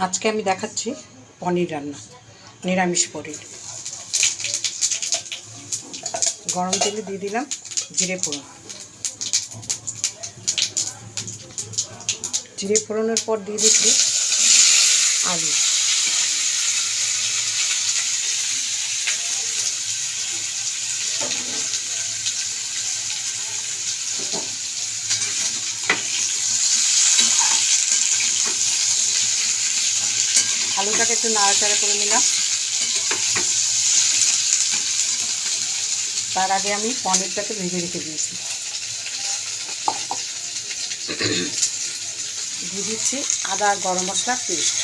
আজকে আমি দেখাচ্ছি পনির রান্না, নিরামিষ পনির। গরম তেলে দিয়ে দিলাম জিরে ফোড়ন। জিরে ফোড়নের পর দিয়ে দিচ্ছি আলু। আলুটাকে একটু নাড়াচাড়া করে নিলাম। তার আগে আমি পনিরটাকে ভেজে রেখে দিয়েছি। দিয়ে দিচ্ছি আদা আর গরম মশলার পেস্ট।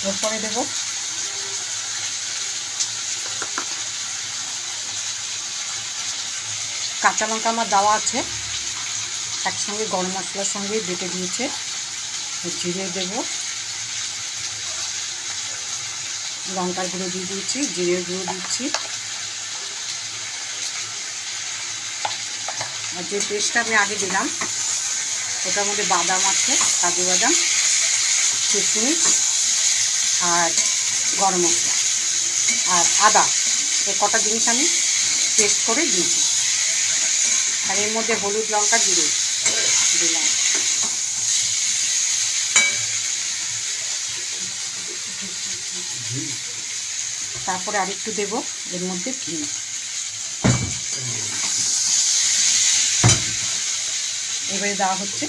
এরপরে দেবো কাঁচা লঙ্কা, আমার দেওয়া আছে, একসঙ্গে গরম মশলার সঙ্গে বেটে দিয়েছে। জিরে দেব, লঙ্কার গুঁড়ো দিয়ে দিয়েছি, জিরের গুঁড়ো দিচ্ছি। আর যে পেস্টটা আমি আগে দিলাম ওটার মধ্যে বাদাম আছে, কাজু বাদাম, কিশমিশ আর গরম মশলা আর আদা, এই কটা জিনিস আমি পেস্ট করে দিয়েছি। আর এর মধ্যে হলুদ, লঙ্কা, জিরে দিলাম। তারপরে আরেকটু দেব এর মধ্যে ঘি। এবারে দেওয়া হচ্ছে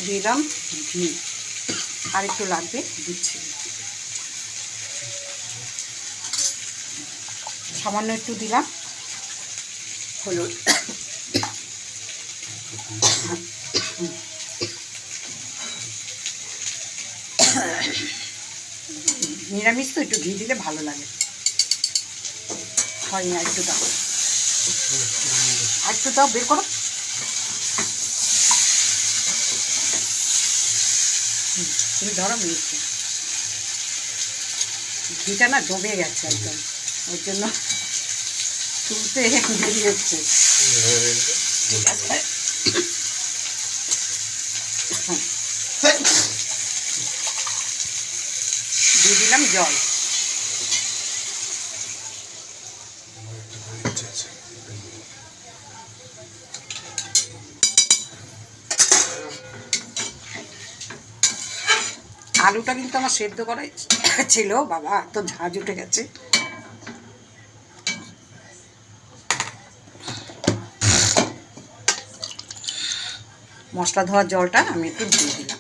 দিলাম ঘি, আর একটু লাগবে দিচ্ছি। সামান্য একটু দিলাম হলুদ। নিরামিষ তো একটু ঘি দিলে ভালো লাগে। হয়নি, আর একটু দাও, আর একটু দাও, বের করো। তুমি ধরো মিশছে, ঘিটা না জমে গেছে একদম, ওর জন্য তুলতে দেরি হচ্ছে। ঠিক আছে, দিয়ে দিলাম জল। আলুটা কিন্তু আমার সেদ্ধ করা ছিল, বাবা তো ঝাঁজ উঠে গেছে। মশলা ধোয়ার জলটা আমি একটু দিয়ে দিলাম।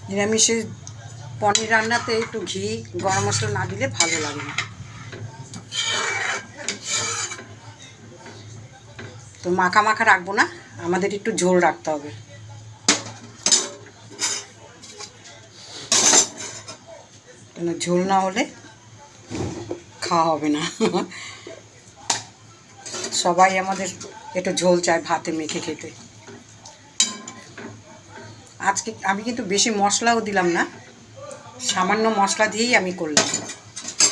নিরামিষের পনির রান্নাতে একটু ঘি, গরম মশলা না দিলে ভালো লাগে না। তো মাখা মাখা রাখবো না, আমাদের একটু ঝোল রাখতে হবে। কেন ঝোল না হলে খাওয়া হবে না। সবাই আমাদের একটু ঝোল চায় ভাতে মেখে খেতে। আজকে আমি কিন্তু বেশি মশলাও দিলাম না, সামান্য মশলা দিয়েই আমি করলাম,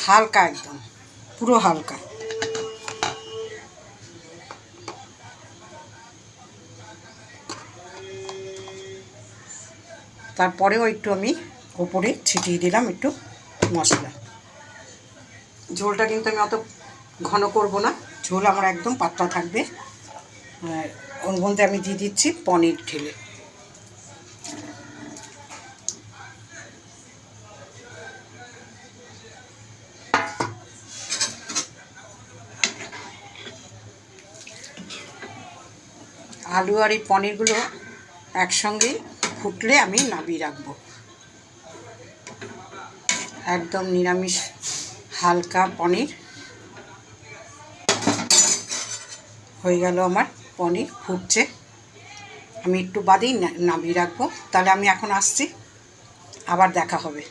হালকা, একদম পুরো হালকা। তারপরেও একটু আমি উপরে ছিটিয়ে দিলাম একটু মশলা। ঝোলটা কিন্তু আমি অত ঘন করব না, ঝোল আমার একদম পাতলা থাকবে। আর ওর মধ্যে আমি দিয়ে দিচ্ছি পনির ঢেলে। আলু আর এই পনিরগুলো একসঙ্গে ফুটলে আমি নামিয়ে রাখবো। একদম নিরামিষ হালকা পনির হয়ে গেল আমার। পনির ফুটছে, আমি একটু বাদেই নামিয়ে রাখবো। তাহলে আমি এখন আসছি, আবার দেখা হবে।